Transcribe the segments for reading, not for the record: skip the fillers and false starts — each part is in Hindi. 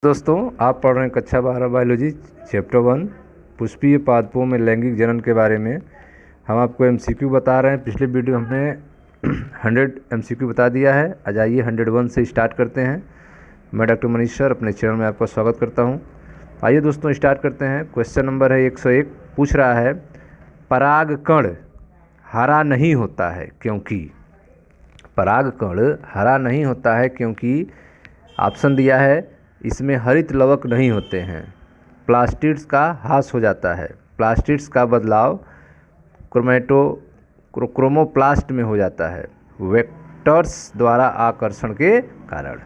दोस्तों, आप पढ़ रहे हैं कक्षा 12 बायोलॉजी चैप्टर 1 पुष्पीय पादपों में लैंगिक जनन के बारे में। हम आपको एमसीक्यू बता रहे हैं। पिछले वीडियो हमने 100 एमसीक्यू बता दिया है। आज आइए 101 से स्टार्ट करते हैं। मैं डॉक्टर मनीष सर अपने चैनल में आपका स्वागत करता हूं। आइए दोस्तों स्टार्ट करते हैं। क्वेश्चन नंबर है 101। पूछ रहा है परागकण हरा नहीं होता है क्योंकि। परागकण हरा नहीं होता है क्योंकि ऑप्शन दिया है इसमें हरित लवक नहीं होते हैं, प्लास्टिड्स का ह्रास हो जाता है, प्लास्टिड्स का बदलाव क्रोमोप्लास्ट में हो जाता है, वेक्टर्स द्वारा आकर्षण के कारण।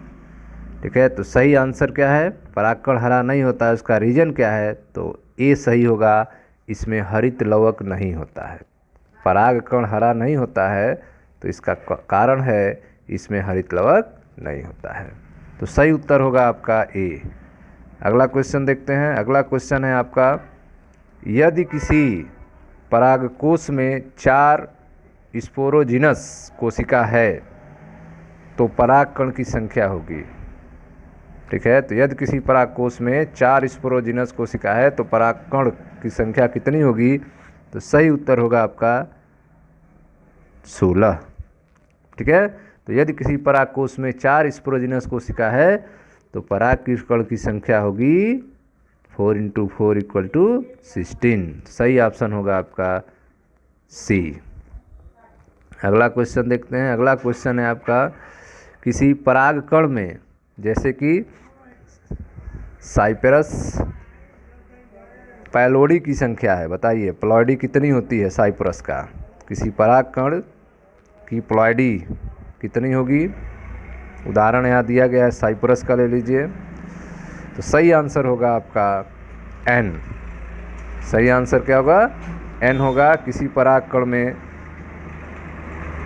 ठीक है, तो सही आंसर क्या है? परागकण हरा नहीं होता है। उसका रीजन क्या है? तो ए सही होगा, इसमें हरित लवक नहीं होता है। परागकण हरा नहीं होता है तो इसका कारण है इसमें हरित लवक नहीं होता है। तो सही उत्तर होगा आपका ए। अगला क्वेश्चन देखते हैं। अगला क्वेश्चन है आपका, यदि किसी परागकोश में 4 स्पोरोजिनस कोशिका है तो परागकण की संख्या होगी। ठीक है, तो यदि किसी परागकोश में 4 स्पोरोजिनस कोशिका है तो परागकण की संख्या कितनी होगी? तो सही उत्तर होगा आपका 16। ठीक है, तो यदि किसी परागकोश में 4 स्पोरोजिनस कोशिका है तो परागकण की संख्या होगी 4 × 4 = 16। सही ऑप्शन होगा आपका सी। अगला क्वेश्चन देखते हैं। अगला क्वेश्चन है आपका, किसी परागकण में जैसे कि साइप्रस पैलोडी की संख्या है। बताइए प्लॉयडी कितनी होती है साइप्रस का? किसी परागकण की प्लॉयडी कितनी होगी? उदाहरण यहाँ दिया गया है, साइप्रस का ले लीजिए। तो सही आंसर होगा आपका n। सही आंसर क्या होगा? n होगा। किसी परागकण में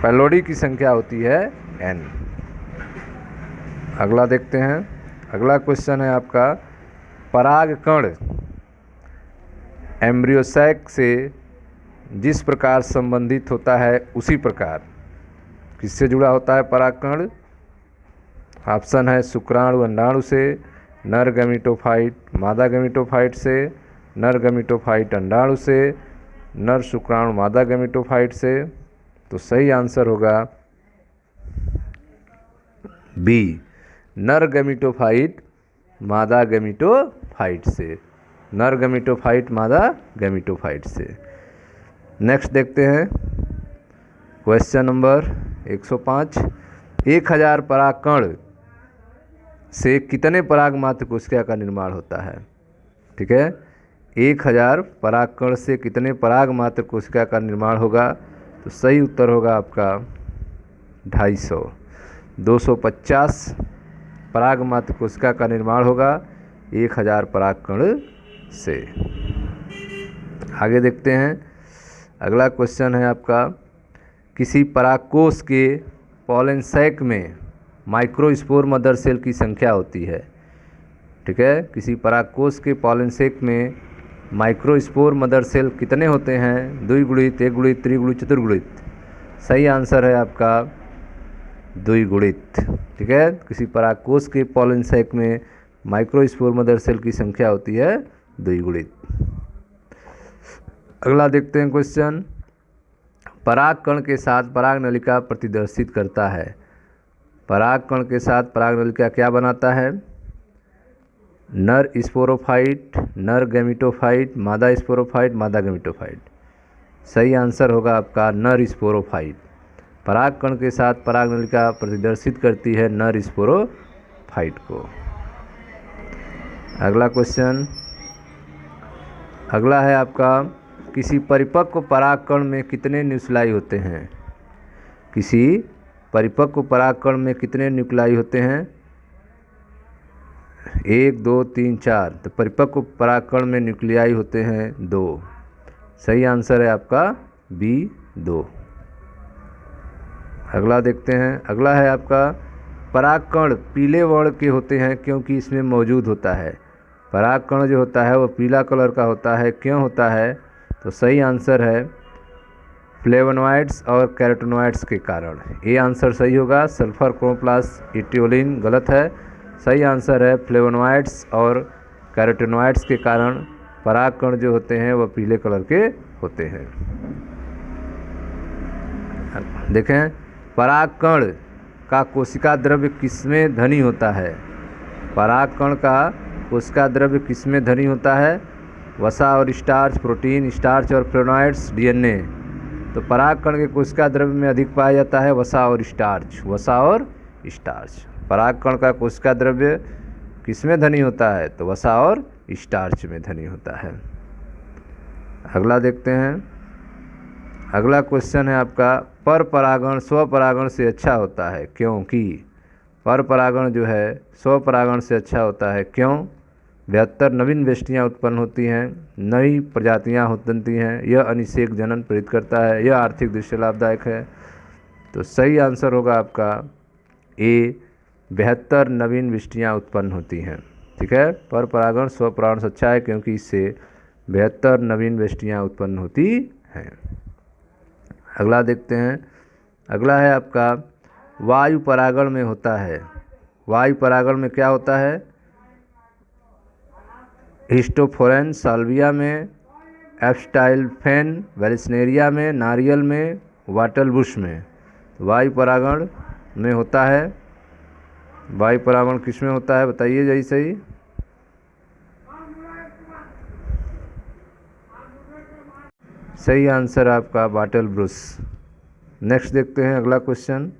पैलोडी की संख्या होती है n। अगला देखते हैं। अगला क्वेश्चन है आपका, परागकण एम्ब्रियोसैक से जिस प्रकार संबंधित होता है उसी प्रकार किससे जुड़ा होता है परागकण? ऑप्शन है शुक्राणु अंडाणु से, नर गैमेटोफाइट मादा गैमेटोफाइट से, नर गैमेटोफाइट अंडाणु से, नर शुक्राणु मादा गैमेटोफाइट से। तो सही आंसर होगा बी, नर गैमेटोफाइट मादा गैमेटोफाइट से। नर गैमेटोफाइट मादा गैमेटोफाइट से। नेक्स्ट देखते हैं क्वेश्चन नंबर 105। 1000 परागकण से कितने पराग मात्र कोशिका का निर्माण होता है? ठीक है, 1000 परागकण से कितने पराग मात्र कोशिका का निर्माण होगा? तो सही उत्तर होगा आपका 250। 250 पराग मात्र कोशिका का निर्माण होगा 1000 परागकण से। आगे देखते हैं। अगला क्वेश्चन है आपका, किसी परागकोश के पॉलन सैक में माइक्रोस्पोर मदर सेल की संख्या होती है। ठीक है, किसी परागकोश के पॉलन सैक में माइक्रोस्पोर मदर सेल कितने होते हैं? द्विगुणित, एकगुणित, त्रिगुणित, चतुर्गुणित। सही आंसर है आपका द्विगुणित। ठीक है, किसी परागकोश के पॉलन सैक में माइक्रोस्पोर मदर सेल की संख्या होती है द्विगुणित। अगला देखते हैं क्वेश्चन, परागकण के साथ परागनलिका प्रतिदर्शित करता है। परागकण के साथ परागनलिका क्या बनाता है? नर स्पोरोफाइट, नर गैमेटोफाइट, मादा स्पोरोफाइट, मादा गैमेटोफाइट। सही आंसर होगा आपका नर स्पोरोफाइट। परागकण के साथ परागनलिका प्रतिदर्शित करती है नर स्पोरोफाइट को। अगला क्वेश्चन, अगला है आपका, किसी परिपक्व परागकण में कितने न्यूक्लाई होते हैं? किसी परिपक्व परागकण में कितने न्यूक्लाई होते हैं? 1, 2, 3, 4। तो परिपक्व परागकण में न्यूक्लियाई होते हैं 2। सही आंसर है आपका बी, 2। अगला देखते हैं। अगला है आपका, परागकण पीले वर्ण के होते हैं क्योंकि इसमें मौजूद होता है। परागकण जो होता है वो पीला कलर का होता है, क्यों होता है? तो सही आंसर है फ्लेवोनॉइड्स और कैरोटीनॉइड्स के कारण। ये आंसर सही होगा। सल्फर, क्रोमोप्लास्ट, इटियोलिन गलत है। सही आंसर है फ्लेवोनॉइड्स और कैरोटीनॉइड्स के कारण परागकण जो होते हैं वह पीले कलर के होते हैं। देखें, परागकण का कोशिका द्रव्य किसमें धनी होता है? परागकण का कोशिका द्रव्य किसमें धनी होता है? वसा और स्टार्च, प्रोटीन, स्टार्च और फ्लेवोनॉइड्स, डीएनए। तो परागकण के कोशिका द्रव्य में अधिक पाया जाता है वसा और स्टार्च, वसा और स्टार्च। परागकण का कोशिका द्रव्य किसमें धनी होता है? तो वसा और स्टार्च में धनी होता है। अगला देखते हैं। अगला क्वेश्चन है आपका, पर परागण स्व परागण से अच्छा होता है क्योंकि? पर परागण जो है स्व परागण से अच्छा होता है क्यों? 72 नवीन वेष्टियाँ उत्पन्न होती हैं, नई प्रजातियाँ बनती हैं, यह अनिषेक जनन प्रेरित करता है, यह आर्थिक दृष्टि से लाभदायक है। तो सही आंसर होगा आपका ए, 72 नवीन वेष्टियाँ उत्पन्न होती हैं। ठीक है, पर परागण स्व परागण से अच्छा है क्योंकि इससे 72 नवीन वेष्टियाँ उत्पन्न होती हैं। अगला देखते हैं। अगला है आपका, वायु परागण में होता है। वायु परागण में क्या होता है? हिस्टोफोरेन साल्विया में, एब्स्टाइलफेन वेलिस्नेरिया में, नारियल में, वाटलबुश में। वायु परागण में होता है। वायु परागण किस में होता है बताइए जैसे सही। सही आंसर आपका वाटलबुश। नेक्स्ट देखते हैं अगला क्वेश्चन।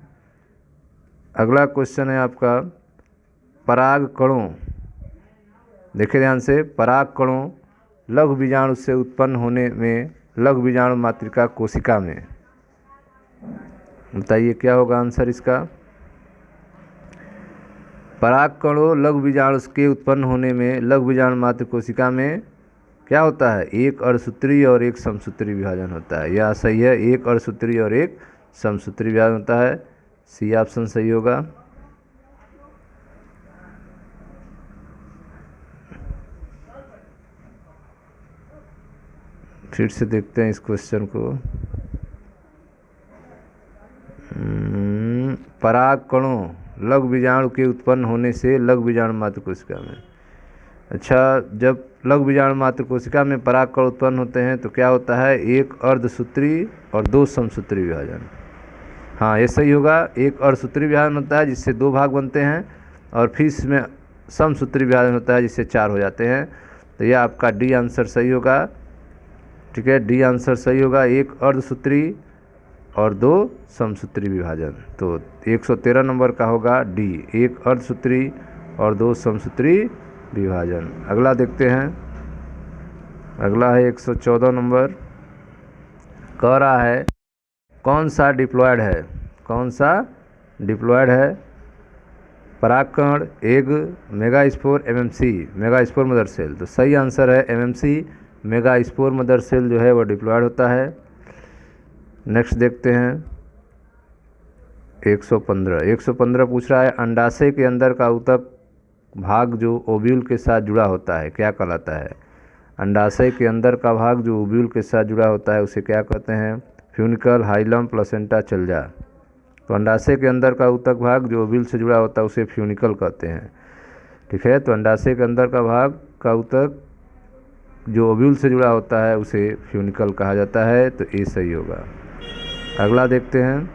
अगला क्वेश्चन है आपका, पराग कणों। देखिए ध्यान से, पराग कणों लघु बीजाणु से उत्पन्न होने में, लघु बीजाणु मातृका कोशिका में। बताइए क्या होगा आंसर इसका? पराग कणों लघु बीजाणु के उत्पन्न होने में, लघु बीजाणु मात्र कोशिका में क्या होता है? एक अर्धसूत्री और एक समसूत्री विभाजन होता है। यह सही है, एक अर्धसूत्री और एक समसूत्री विभाजन होता है। सी ऑप्शन सही होगा। फिर से देखते हैं इस क्वेश्चन को। पराग कणों लघु बीजाणु के उत्पन्न होने से, लघु बीजाणु मात्र कोशिका में। अच्छा, जब लघु बीजाणु मात्र कोशिका में पराग कण उत्पन्न होते हैं तो क्या होता है? एक अर्धसूत्री और दो समसूत्री विभाजन। हाँ, ये सही होगा। एक अर्धसूत्री विभाजन होता है जिससे दो भाग बनते हैं, और फिर इसमें समसूत्री विभाजन होता है जिससे चार हो जाते हैं। तो यह आपका डी आंसर सही होगा। ठीक है, डी आंसर सही होगा, एक अर्धसूत्री और दो समसूत्री विभाजन। तो 113 नंबर का होगा डी, एक अर्धसूत्री और दो समसूत्री विभाजन। अगला देखते हैं। अगला है 114 नंबर। कह रहा है कौन सा डिप्लॉयड है? कौन सा डिप्लॉयड है? परागकण, egg, megaspore, MMC, megaspore mother cell. तो सही आंसर है एमएमसी, मेगास्पोर मदर सेल जो है वह डिप्लॉयड होता है। नेक्स्ट देखते हैं 115 पूछ रहा है, अंडाशय के अंदर का ऊतक भाग जो ओव्यूल के साथ जुड़ा होता है क्या कहलाता है? अंडाशय के अंदर का भाग जो ओव्यूल के साथ जुड़ा होता है उसे क्या कहते हैं? Funicle, hilum, placenta, chalaza. तो अंडाशय के अंदर का ऊतक भाग जो ओव्यूल से जुड़ा होता है उसे फ्यूनिकल कहते हैं। ठीक है, तो अंडाशय के अंदर का भाग का ऊतक जो ओव्यूल से जुड़ा होता है उसे फ्यूनिकल कहा जाता है। तो ये सही होगा। अगला देखते हैं।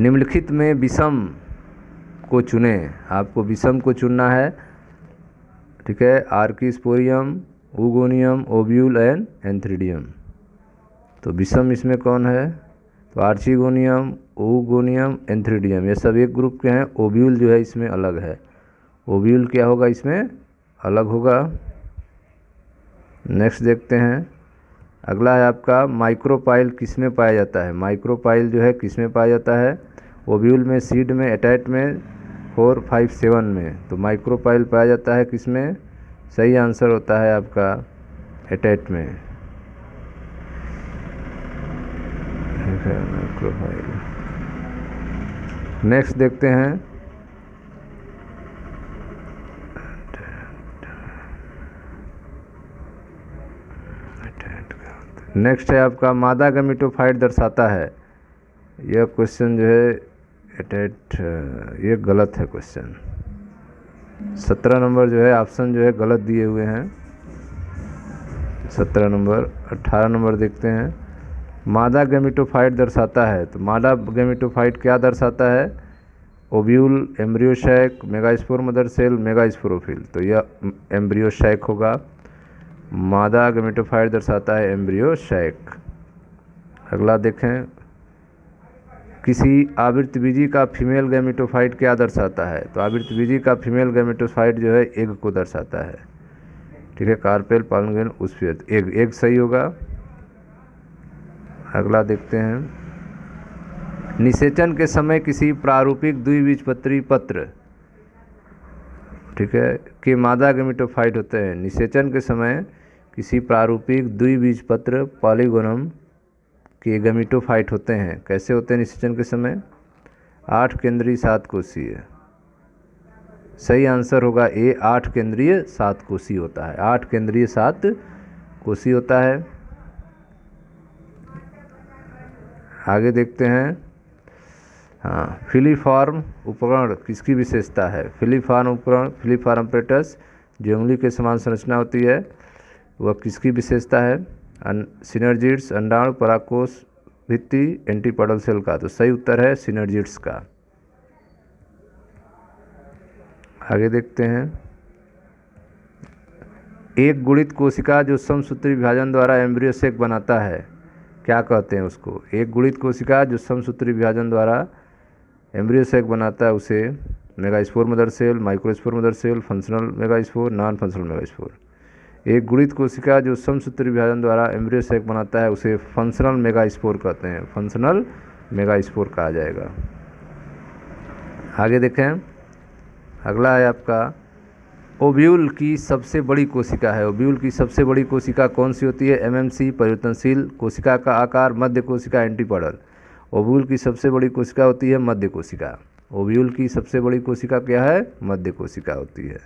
निम्नलिखित में विषम को चुनें। आपको विषम को चुनना है। ठीक है, आर्किस्पोरियम, ऊगोनियम, ओव्यूल एंड एंथ्रीडियम। तो विषम इसमें कौन है? तो आर्चिगोनियम, ऊगोनियम, एंथ्रीडियम, ये सब एक ग्रुप के हैं। ओव्यूल जो है इसमें अलग है। ओव्यूल क्या होगा? इसमें अलग होगा। नेक्स्ट देखते हैं। अगला है आपका, माइक्रोपाइल किस में पाया जाता है? माइक्रोपाइल जो है किस में पाया जाता है? ओव्यूल में, सीड में, एटैट में, 4, 5, 7 में। तो माइक्रोपाइल पाया जाता है किस में? सही आंसर होता है आपका एटैट में। माइक्रोपाइल। नेक्स्ट देखते हैं। नेक्स्ट है आपका, मादा गैमेटोफाइट दर्शाता है। यह क्वेश्चन जो है एटेट, ये गलत है क्वेश्चन। 17 नंबर जो है ऑप्शन जो है गलत दिए हुए हैं, 17 नंबर। 18 नंबर देखते हैं, मादा गैमेटोफाइट दर्शाता है, तो मादा गैमेटोफाइट क्या दर्शाता है? Ovule, embryo sac, megaspore mother cell, megasporophyll, तो यह एम्ब्रियोशैक होगा। मादा गैमेटोफाइट दर्शाता है एम्ब्रियोशैक। अगला देखें, किसी आवृतबीजी का फीमेल गैमेटोफाइट क्या दर्शाता है? तो आवृतबीजी का फीमेल गैमेटोफाइट जो है एग को दर्शाता है, ठीक है, कार्पेल पालनगेन उस्फियत, एग सही होगा। अगला देखते हैं, निषेचन के समय किसी प्रारूपिक द्विबीजपत्री पत्र, ठीक है, कि मादा गैमेटोफाइट होते हैं। निषेचन के समय किसी प्रारूपिक द्विबीजपत्र पॉलीगोनम के गैमेटोफाइट होते हैं। कैसे होते हैं निषेचन के समय? 8 केंद्रीय 7 कोषीय। सही आंसर होगा ए, 8 केंद्रीय 7 कोषीय होता है, 8 केंद्रीय 7 कोषीय होता है। आगे देखते हैं, हाँ, फिलीफॉर्म उपकरण किसकी विशेषता है? फिलीफॉर्म उपकरण, फिलीफॉर्म अपरेटस जो उंगली के समान संरचना होती है, वह किसकी विशेषता है? सिनर्जिड्स, अंडाणु, परागकोश भित्ति, एंटीपॉडल सेल का। तो सही उत्तर है सिनर्जिड्स का। आगे देखते हैं, एक गुणित कोशिका जो समसूत्री विभाजन द्वारा एम्ब्रियोसेक बनाता है, क्या कहते हैं उसको? एक गुणित कोशिका जो समसूत्री विभाजन द्वारा एम्ब्रियोसेक बनाता है उसे megaspore mother cell, microspore mother cell, functional megaspore, non functional megaspore. एक गुणित कोशिका जो समसूत्री विभाजन द्वारा एम्ब्रियोसेक बनाता है उसे फंक्शनल मेगास्पोर कहते हैं, फंक्शनल मेगास्पोर कहा जाएगा। आगे देखें, अगला है आपका, ओव्यूल की सबसे बड़ी कोशिका है। ओव्यूल की सबसे बड़ी कोशिका कौन सी होती है? एमएमसी, परिवर्तनशील कोशिका का आकार, मध्य कोशिका, एंटीपॉडल। ओव्यूल की सबसे बड़ी कोशिका होती है मध्य कोशिका। ओव्यूल की सबसे बड़ी कोशिका क्या है? मध्य कोशिका होती है।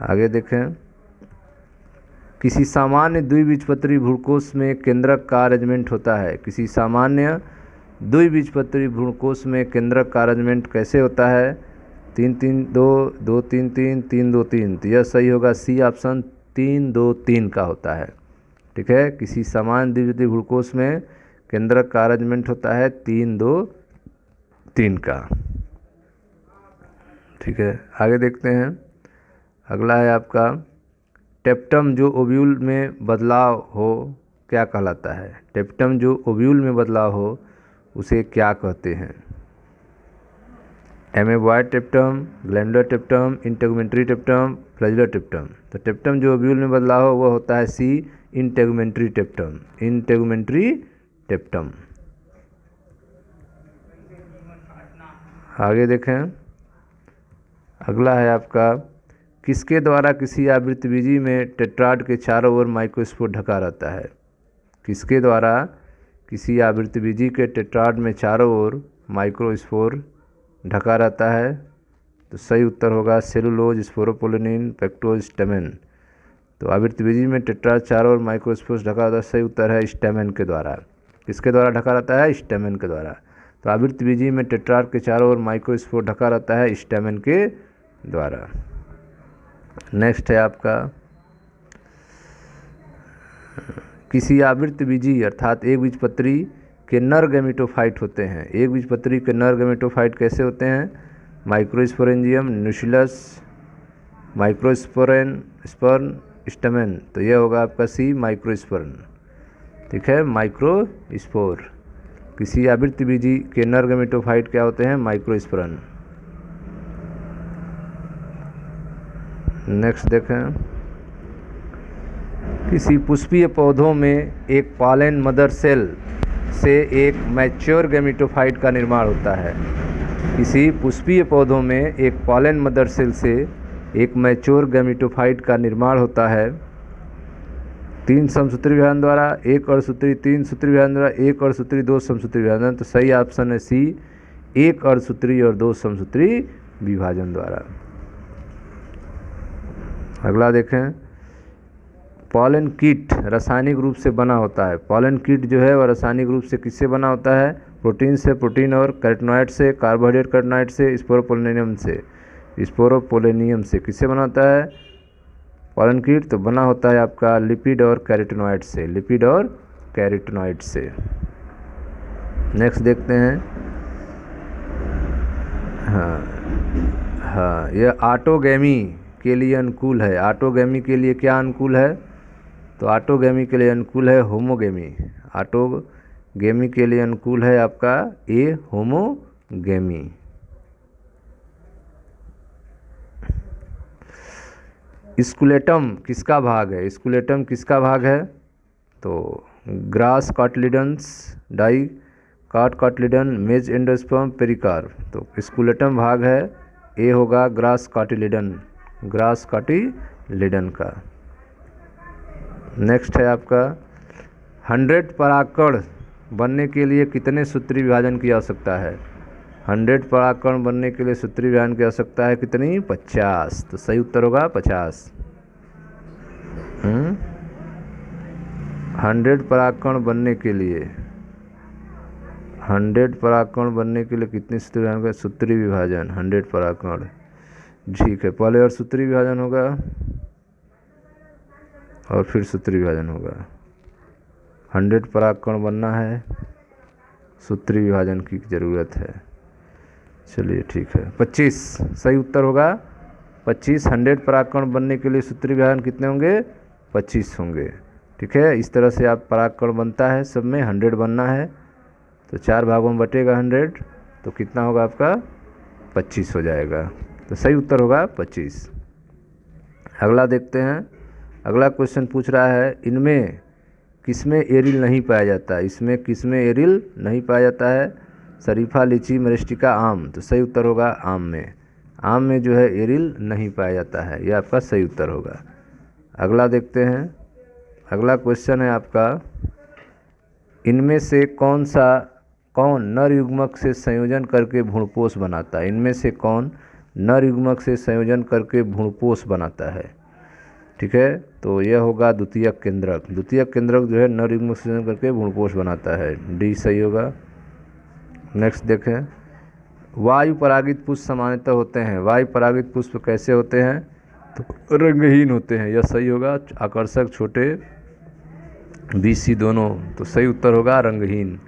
आगे देखें, किसी सामान्य द्विबीजपत्री भ्रूणकोश में केंद्रक का अरेंजमेंट होता है। किसी सामान्य द्विबीजपत्री भ्रूणकोश में केंद्रक का अरेंजमेंट कैसे होता है? 3-3-2, 2-3-3, 3-2-3। तो यह सही होगा सी ऑप्शन, 3-2-3 का होता है, ठीक है। किसी सामान्य द्विबीजपत्री भ्रूणकोश में केंद्रक का अरेंजमेंट होता है 3-2-3 का, ठीक है। आगे देखते हैं, अगला है आपका, टेप्टम जो ओव्यूल में बदलाव हो क्या कहलाता है? टेप्टम जो ओव्यूल में बदलाव हो उसे क्या कहते हैं? Amoeboid tapetum, glandular tapetum, integumentary tapetum, flagellar tapetum. तो टेप्टम जो ओव्यूल में बदलाव हो वह होता है सी, इंटेगुमेंट्री टेप्टम, इंटेगुमेंट्री टेप्टम। आगे देखें, अगला है आपका, किसके द्वारा किसी आवृतबीजी में टेट्राड के चारों ओर माइक्रोस्पोर ढका रहता है? किसके द्वारा किसी आवृतबीजी के टेट्राड में चारों ओर माइक्रोस्पोर ढका रहता है? तो सही उत्तर होगा सेलुलोज, स्पोरोपोलिन, पेक्टोज, स्टेमेन। तो आवृतबीजी में टेट्राड चारों ओर माइक्रोस्पोर ढका रहता है, सही उत्तर है स्टेमेन के द्वारा। किसके द्वारा ढका रहता है? स्टेमेन के द्वारा। तो आवृतबीजी में टेट्राड के चारों ओर माइक्रोस्पोर ढका रहता है स्टेमेन के द्वारा। नेक्स्ट है आपका, किसी आवृतबीजी अर्थात एक बीजपत्री के नर गैमेटोफाइट होते हैं। एक बीजपत्री के नर गैमेटोफाइट कैसे होते हैं? Microsporangium, nucleus, microspore, sperm, stamen. तो यह होगा आपका सी, माइक्रोस्पोरन, ठीक है, माइक्रोस्पोर। किसी आवृतबीजी के नर गैमेटोफाइट क्या होते हैं? माइक्रोस्पोरन। नेक्स्ट देखें, किसी पुष्पीय पौधों में एक पॉलन मदर सेल से एक मैच्योर गैमेटोफाइट का निर्माण होता है। किसी पुष्पीय पौधों में एक पॉलन मदर सेल से एक मैच्योर गैमेटोफाइट का निर्माण होता है 3 समसूत्री विभाजन द्वारा, 1 अर्धसूत्री, 3 सूत्री विभाजन द्वारा, 1 अर्धसूत्री, 2 समसूत्री विभाजन। तो सही ऑप्शन है सी, 1 अर्धसूत्री और 2 समसूत्री विभाजन द्वारा। अगला देखें, पॉलन कीट रासायनिक रूप से बना होता है। पॉलन कीट जो है वह रासायनिक रूप से किससे बना होता है? प्रोटीन से, प्रोटीन और कैरोटीनॉइड से, कार्बोहाइड्रेट कैरोटीनॉइड से, स्पोरोपोलिनियम से। स्पोरोपोलेनियम से किससे बना होता है पॉलन कीट? तो बना होता है आपका लिपिड और कैरोटिनॉइड से, लिपिड और कैरोटिनॉइड से। नेक्स्ट देखते हैं। हाँ, यह ऑटोगैमी के लिए अनुकूल है। ऑटोगैमी के लिए क्या अनुकूल है? तो ऑटोगैमी के लिए अनुकूल है होमोगैमी। ऑटोगैमी के लिए अनुकूल है आपका ए होमोगैमी। स्कुलेटम किसका भाग है? स्कुलेटम किसका भाग है? तो ग्रास कॉटिलिडन्स, डाई कॉटिलिडन, मेज एंडोस्पर्म, पेरिकार्प। तो स्कुलेटम भाग है, ए होगा ग्रास कॉटिलिडन, ग्रास कॉटिलिडन का। नेक्स्ट है आपका 100 परागकण बनने के लिए कितने सूत्री विभाजन की आवश्यकता है? 100 परागकण बनने के लिए सूत्री विभाजन की आवश्यकता है कितनी? 50। तो सही उत्तर होगा 50। 100 परागकण बनने के लिए 100 परागकण बनने के लिए कितनी सूत्री विभाजन का? सूत्री विभाजन 100 परागकण, ठीक है। पहले और सूत्री विभाजन होगा और फिर सूत्री विभाजन होगा। 100 परागकण बनना है, सूत्री विभाजन की ज़रूरत है। चलिए ठीक है, 25 सही उत्तर होगा 25। 100 परागकण बनने के लिए सूत्री विभाजन कितने होंगे? 25 होंगे, ठीक है। इस तरह से आप परागकण बनता है, सब में 100 बनना है। तो 4 भागों में बटेगा 100, तो कितना होगा आपका? 25 हो जाएगा। तो सही उत्तर होगा 25। अगला देखते हैं। अगला क्वेश्चन पूछ रहा है इनमें किसमें एरिल नहीं पाया जाता? इसमें किसमें एरिल नहीं पाया जाता है? शरीफा, लीची, मरिस्टिका, आम। तो सही उत्तर होगा आम में। आम में जो है एरिल नहीं पाया जाता है, यह आपका सही उत्तर होगा। अगला देखते हैं। अगला क्वेश्चन है आपका इनमें से कौन नर युग्मक से संयोजन करके भ्रूणपोष बनाता है? इनमें से कौन नर युग्मक से संयोजन करके भ्रूणपोष बनाता है? ठीक है, तो यह होगा द्वितीयक केंद्रक। द्वितीयक केंद्रक जो है नर युग्मक से संयोजन करके भ्रूणपोष बनाता है, डी सही होगा। नेक्स्ट देखें। वायु परागित पुष्प सामान्यतः होते हैं। वायु परागित पुष्प कैसे होते हैं? तो रंगहीन होते हैं, यह सही होगा। आकर्षक, छोटे, बीसी दोनों। तो सही उत्तर होगा रंगहीन,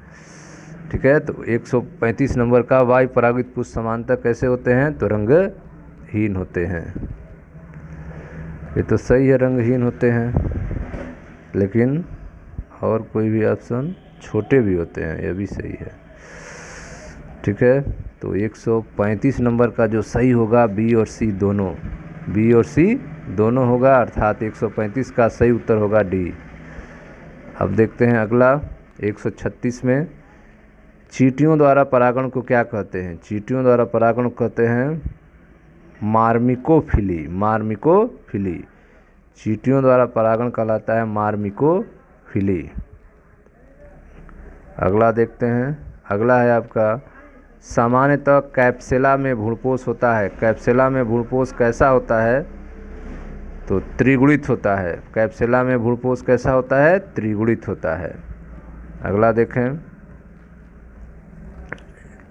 ठीक है। तो 135 नंबर का वायु परागित पुष्प सामान्यतः कैसे होते हैं? तो रंगहीन होते हैं। ये तो सही है, रंगहीन होते हैं, लेकिन और कोई भी ऑप्शन छोटे भी होते हैं, यह भी सही है, ठीक है। तो 135 नंबर का जो सही होगा बी और सी दोनों, बी और सी दोनों होगा, अर्थात 135 का सही उत्तर होगा डी। अब देखते हैं अगला 136 में चींटियों द्वारा परागण को क्या कहते हैं? चींटियों द्वारा परागण को कहते हैं मार्मिकोफिली। मार्मिकोफिली, चींटियों द्वारा परागण कहलाता है मार्मिकोफिली। अगला देखते हैं। अगला है आपका सामान्यतः कैप्सुला में भ्रूणपोष होता है। कैप्सुला में भ्रूणपोष कैसा होता है? तो त्रिगुणित होता है। कैप्सुला में भ्रूणपोष कैसा होता है? त्रिगुणित होता है। अगला देखें।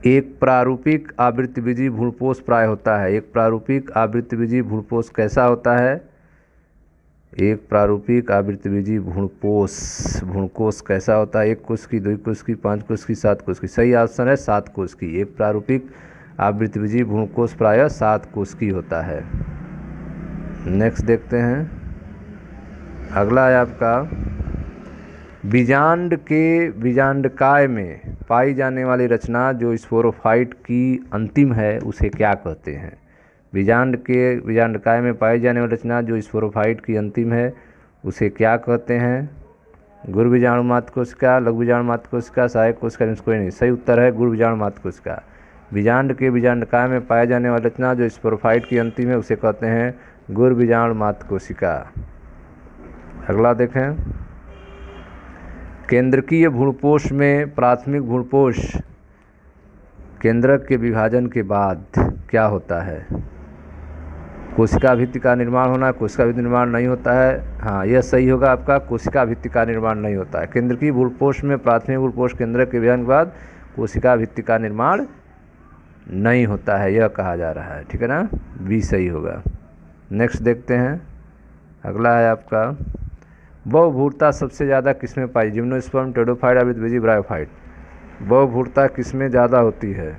एक प्रारूपिक आवृत्तिबीजी भ्रूणपोष प्राय होता है। एक प्रारूपिक आवृत्तिबीजी भ्रूणपोष कैसा होता है? एक प्रारूपिक आवृत्तिबीजी भ्रूणकोष कैसा होता है? 1 कोश की, 2 कोश की, 5 कोश की, 7 कोश की। सही ऑप्शन है 7 कोश की। एक प्रारूपिक आवृत्तिबीजी भ्रूणकोष प्रायः 7 कोश की होता है। नेक्स्ट देखते हैं। अगला है आपका बीजांड के बीजांडकाय में पाई जाने वाली रचना जो स्पोरोफाइट की अंतिम है उसे क्या कहते हैं? बीजांड के बीजांडकाय में पाई जाने वाली रचना जो स्पोरोफाइट की अंतिम है उसे क्या कहते हैं? गुरु बीजाणु मात्र कोशिका, लघु बीजाणु मात्र कोशिका, सहायक कोशिका, कोई नहीं। सही उत्तर है गुरु बीजाणु मात्र कोशिका। बीजांड के बीजांडकाय में पाए जाने वाली रचना जो स्पोरोफाइट की अंतिम है उसे कहते हैं गुरु बीजाणु मात्र कोशिका। अगला देखें। केंद्रकीय भ्रूणपोष में प्राथमिक भ्रूणपोष केंद्रक के विभाजन के बाद क्या होता है? कोशिका भित्ति का निर्माण होना। कोशिका भित्ति निर्माण नहीं होता है, हाँ यह सही होगा आपका। कोशिका भित्ति का निर्माण नहीं होता है। केंद्रकीय भ्रूणपोष में प्राथमिक भ्रूणपोष केंद्रक के विभाजन के बाद कोशिका भित्ति का निर्माण नहीं होता है, यह कहा जा रहा है। ठीक है ना, बी सही होगा। नेक्स्ट देखते हैं, अगला है आपका बहुभूरता सबसे ज़्यादा किसमें पाई? जिम्नोस्पर्म, टेरोफाइट, आवृतबीजी, ब्रायोफाइट। बहुभूरता किसमें ज़्यादा होती है?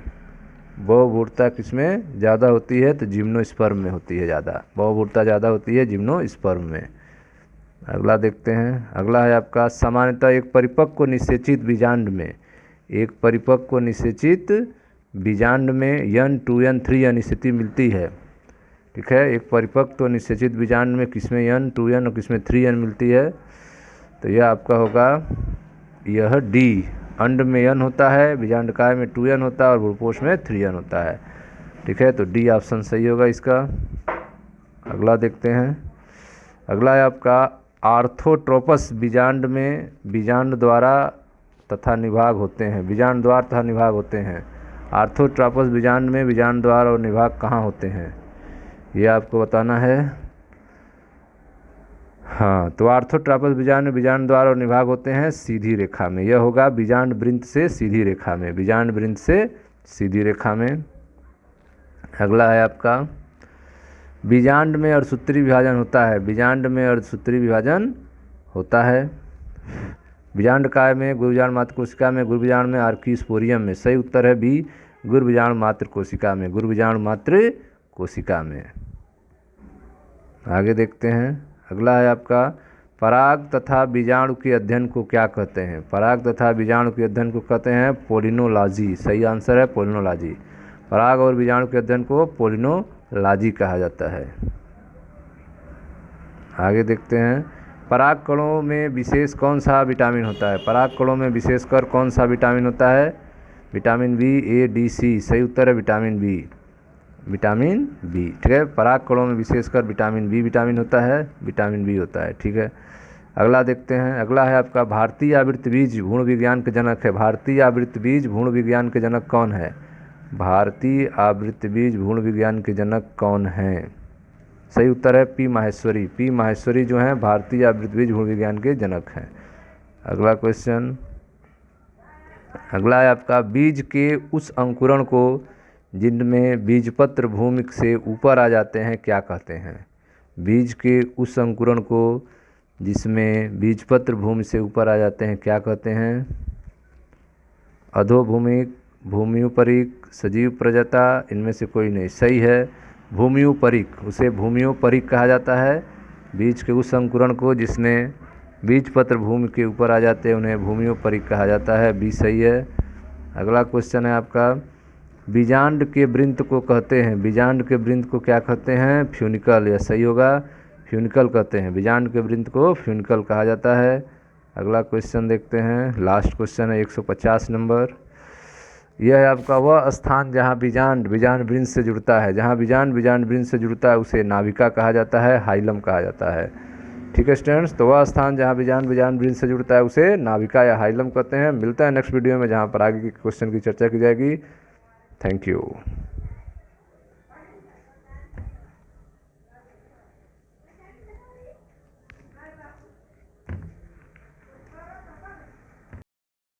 बहुभूरता किसमें ज़्यादा होती है? तो जिम्नोस्पर्म में होती है ज़्यादा। बहुभूरता ज़्यादा होती है जिम्नोस्पर्म में। अगला देखते हैं, अगला है आपका सामान्यतः एक परिपक्व निषेचित बीजांड में, एक परिपक्व निषेचित बीजांड में n 2n 3n स्थिति मिलती है। ठीक है, एक परिपक्व निषेचित बीजांड में किसमें n 2n और किसमें 3n मिलती है? तो यह आपका होगा यह डी। अंड में n होता है, बीजांडकाय में 2n होता है और भ्रूपोष में 3n होता है। ठीक है, तो डी ऑप्शन सही होगा इसका। अगला देखते हैं, अगला है आपका आर्थोट्रोपस बीजांड में बीजांड द्वारा तथा निभाग होते हैं, बीजांड द्वार तथा निभाग होते हैं। आर्थोट्रोपस बीजांड में बीजांड द्वार और निभाग कहाँ होते हैं, ये आपको बताना है। हाँ, तो आर्थोट्रोपस बीजांड में बीजांड द्वार और निभाग होते हैं सीधी रेखा में। यह होगा बीजांड वृंत से सीधी रेखा में, बीजांड वृंत से सीधी रेखा में। अगला है आपका बीजांड में अर्धसूत्री विभाजन होता है, बीजांड में अर्धसूत्री विभाजन होता है। बीजांडकाय में, गुरुबीजांड मात्र कोशिका में, गुरुबीजांड में, आर्किस्पोरियम में। सही उत्तर है बी, गुरुबीजांड मात्र कोशिका में, गुरुबीजांड मात्र कोशिका में। आगे देखते हैं, अगला है आपका पराग तथा बीजाणु के अध्ययन को क्या कहते हैं? पराग तथा बीजाणु के अध्ययन को कहते हैं पोलिनोलॉजी। सही आंसर है पोलिनोलॉजी। पराग और बीजाणु के अध्ययन को पोलिनोलॉजी कहा जाता है। आगे देखते हैं, पराग कणों में विशेष कौन सा विटामिन होता है? पराग कणों में विशेषकर कौन सा विटामिन होता है? विटामिन बी, ए, डी, सी। सही उत्तर है विटामिन बी, विटामिन बी। ठीक है, पराग कणों में विशेषकर विटामिन बी विटामिन होता है, विटामिन बी होता है। ठीक है, अगला देखते हैं, अगला है आपका भारतीय आवृतबीज भ्रूण विज्ञान के जनक है। भारतीय आवृतबीज भ्रूण विज्ञान के जनक कौन है? भारतीय आवृतबीज भ्रूण विज्ञान के जनक कौन हैं? सही उत्तर है पी माहेश्वरी। पी माहेश्वरी जो हैं भारतीय आवृतबीज भ्रूण विज्ञान के जनक हैं। अगला क्वेश्चन, अगला है आपका बीज के उस अंकुरण को जिनमें बीजपत्र भूमि से ऊपर आ जाते हैं क्या कहते हैं? बीज के उस अंकुरण को जिसमें बीजपत्र भूमि से ऊपर आ जाते हैं क्या कहते हैं? अधोभूमिक, भूमियोपरिक, सजीव प्रजाता, इनमें से कोई नहीं। सही है भूमियोपरिक, उसे भूमियोपरिक कहा जाता है। बीज के उस अंकुरण को जिसमें बीजपत्र भूमि के ऊपर आ जाते हैं उन्हें भूमियोपरिक कहा जाता है। बी सही है। अगला क्वेश्चन है आपका बीजांड के वृंत को कहते हैं, बीजांड के वृंत को क्या कहते हैं? फ्यूनिकल। यह सही होगा, फ्यूनिकल कहते हैं, बीजांड के वृंत को फ्यूनिकल कहा जाता है। अगला क्वेश्चन देखते हैं, लास्ट क्वेश्चन है 150 नंबर। यह है आपका वह स्थान जहाँ बीजांड वृंत से जुड़ता है, जहाँ बीजांड वृंत से जुड़ता है उसे नाभिका कहा जाता है, हाइलम कहा जाता है। ठीक है स्टूडेंट्स, तो वह स्थान जहाँ बीजांड वृंत से जुड़ता है उसे नाभिका या हाइलम कहते हैं। मिलता है नेक्स्ट वीडियो में जहाँ पर आगे के क्वेश्चन की चर्चा की जाएगी। Thank you.